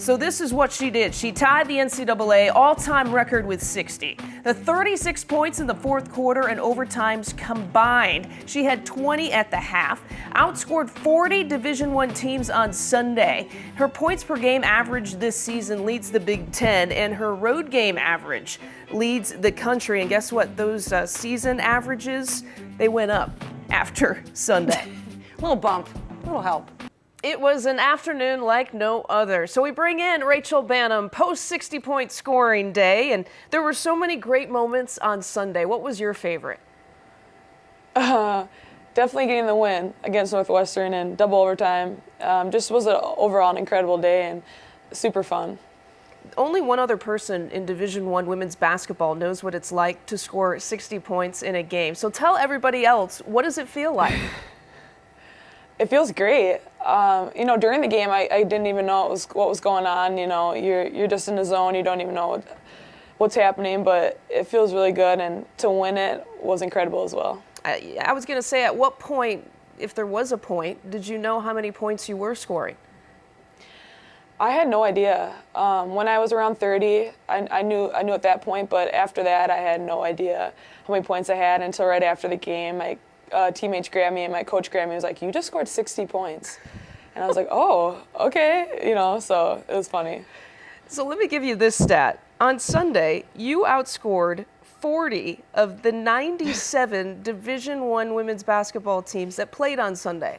So this is what she did. She tied the NCAA all-time record with 60. The 36 points in the fourth quarter and overtimes combined. She had 20 at the half, outscored 40 Division I teams on Sunday. Her points per game average this season leads the Big Ten, and her road game average leads the country. And guess what? Those season averages, they went up after Sunday. Little bump, little help. It was an afternoon like no other. So we bring in Rachel Banham, post 60-point scoring day, and there were so many great moments on Sunday. What was your favorite? Definitely getting the win against Northwestern in double overtime. Just was overall an incredible day and super fun. Only one other person in Division I women's basketball knows what it's like to score 60 points in a game. So tell everybody else, what does it feel like? It feels great. During the game, I didn't even know what was going on. You're just in the zone. You don't even know what's happening, but it feels really good, and to win it was incredible as well. I was going to say, at what point, if there was a point, did you know how many points you were scoring? I had no idea. When I was around 30, I knew at that point, but after that, I had no idea how many points I had until right after the game. My teammates grabbed me and my coach grabbed me and was like, "You just scored 60 points." And I was like, "Oh, okay," so it was funny. So let me give you this stat. On Sunday, you outscored 40 of the 97 Division I women's basketball teams that played on Sunday.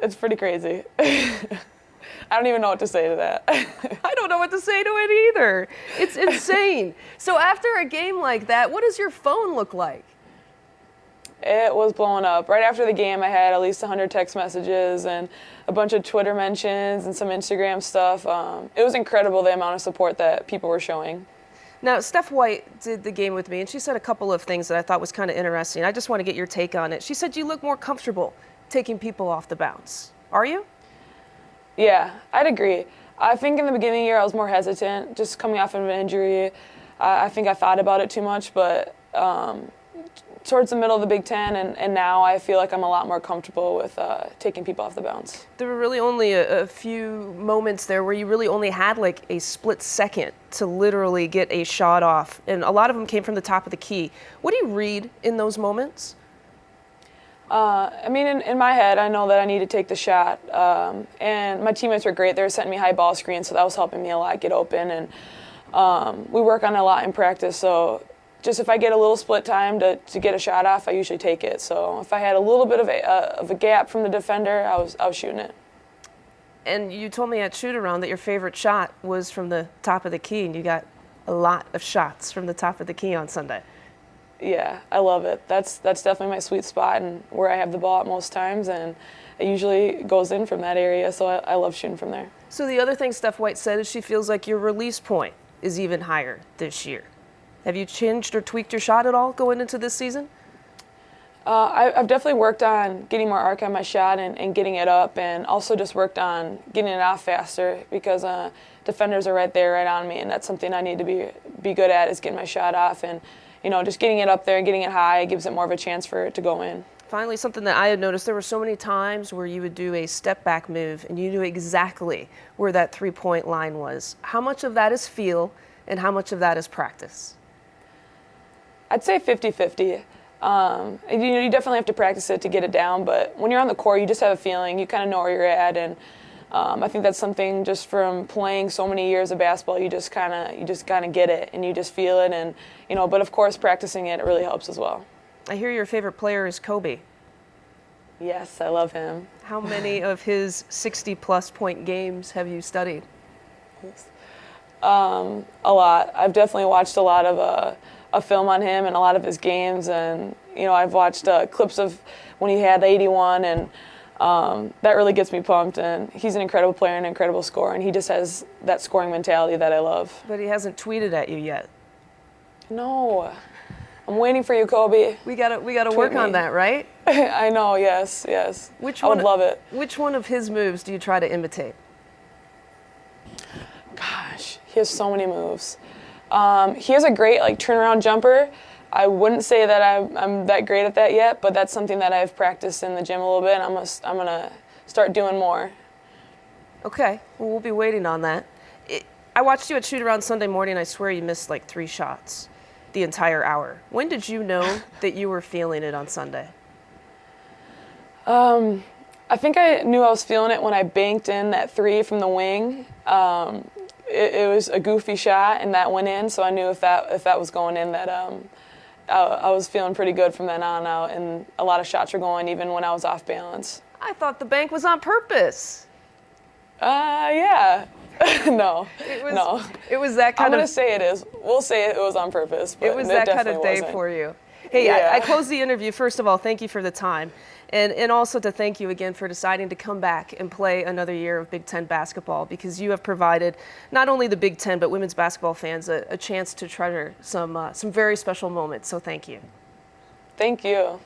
It's pretty crazy. I don't even know what to say to that. I don't know what to say to it either. It's insane. So after a game like that, what does your phone look like? It was blowing up. Right after the game, I had at least 100 text messages and a bunch of Twitter mentions and some Instagram stuff. It was incredible, the amount of support that people were showing. Now, Steph White did the game with me, and she said a couple of things that I thought was kind of interesting. I just want to get your take on it. She said you look more comfortable taking people off the bounce. Are you? Yeah, I'd agree. I think in the beginning of the year, I was more hesitant, just coming off of an injury. I think I thought about it too much, but towards the middle of the Big Ten, and now I feel like I'm a lot more comfortable with taking people off the bounce. There were really only a few moments there where you really only had like a split second to literally get a shot off, and a lot of them came from the top of the key. What do you read in those moments? In my head, I know that I need to take the shot, and my teammates were great. They were sending me high ball screens, so that was helping me a lot get open, and we work on it a lot in practice, so just if I get a little split time to get a shot off, I usually take it. So if I had a little bit of a gap from the defender, I was shooting it. And you told me at shoot-around that your favorite shot was from the top of the key, and you got a lot of shots from the top of the key on Sunday. Yeah, I love it. That's definitely my sweet spot and where I have the ball at most times, and it usually goes in from that area, so I love shooting from there. So the other thing Steph White said is she feels like your release point is even higher this year. Have you changed or tweaked your shot at all going into this season? I've definitely worked on getting more arc on my shot and getting it up, and also just worked on getting it off faster because defenders are right there, right on me, and that's something I need to be good at, is getting my shot off, and just getting it up there and getting it high gives it more of a chance for it to go in. Finally, something that I had noticed, there were so many times where you would do a step back move and you knew exactly where that three-point line was. How much of that is feel and how much of that is practice? I'd say 50-50. You definitely have to practice it to get it down, but when you're on the court, you just have a feeling. You kind of know where you're at, and I think that's something just from playing so many years of basketball. You just kind of get it, and you just feel it, and But of course, practicing it really helps as well. I hear your favorite player is Kobe. Yes, I love him. How many of his 60-plus point games have you studied? A lot. I've definitely watched a lot of a film on him and a lot of his games, and I've watched clips of when he had 81, and that really gets me pumped. And he's an incredible player and an incredible scorer, and he just has that scoring mentality that I love. But he hasn't tweeted at you yet. No, I'm waiting for you, Kobe. We gotta work on that, right? I know. Yes. I would love it. Which one of his moves do you try to imitate? Gosh, he has so many moves. He has a great turnaround jumper. I wouldn't say that I'm that great at that yet, but that's something that I've practiced in the gym a little bit, and I'm gonna start doing more. Okay, well, we'll be waiting on that. I watched you at shoot-around Sunday morning. I swear you missed like 3 shots the entire hour. When did you know that you were feeling it on Sunday? I think I knew I was feeling it when I banked in that 3 from the wing. It was a goofy shot, and that went in, so I knew if that was going in, that I was feeling pretty good from then on out, and a lot of shots were going even when I was off balance. I thought the bank was on purpose. Yeah. No. No. It was that kind I'm gonna of. say it is. We'll say it was on purpose. But It was that kind of day wasn't. for you. Hey, Yeah. I closed the interview. First of all, thank you for the time. And also to thank you again for deciding to come back and play another year of Big Ten basketball, because you have provided not only the Big Ten but women's basketball fans a chance to treasure some very special moments. So thank you. Thank you.